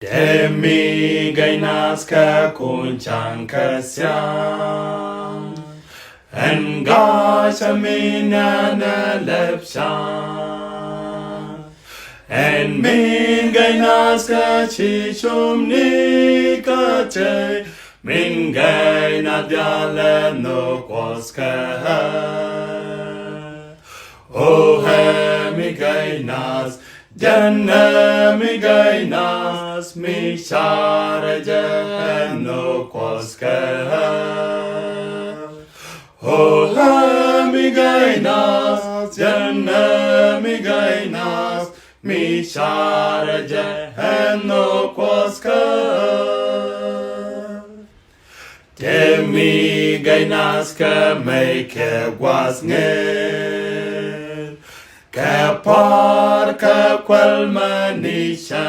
Demi gainas ka kuncang kasyang En gashamina na lepsyang En min gainas ka chishum ni ka che Min gainat yale no kwas ka O he mi gainas Janna mi gainas mi sharaja no koska Hola mi gainas Janna mi gainas mi sharaja no koska Te mi gainas ka make was nge Kapar kakwal manisha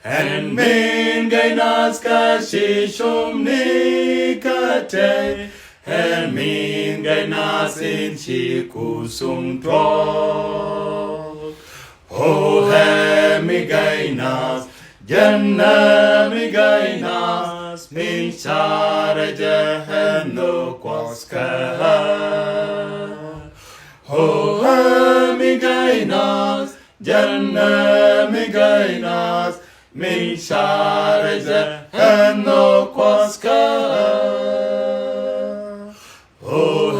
En min gainas ka shishum ni kate En min gainas in chikusum trok O he mi gainas Janna mi gainas Min sharaja no kwaska Oh, mi gainas, janna mi gainas, mi shareze no kwaska. Oh,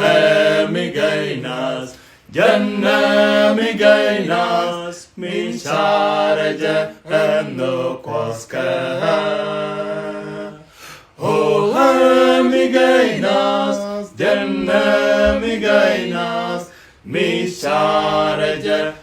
mi gainas, janna mi gainas, mi shareze no kwaska. Oh, mi gainas, janna mi gainas, Mi sharaja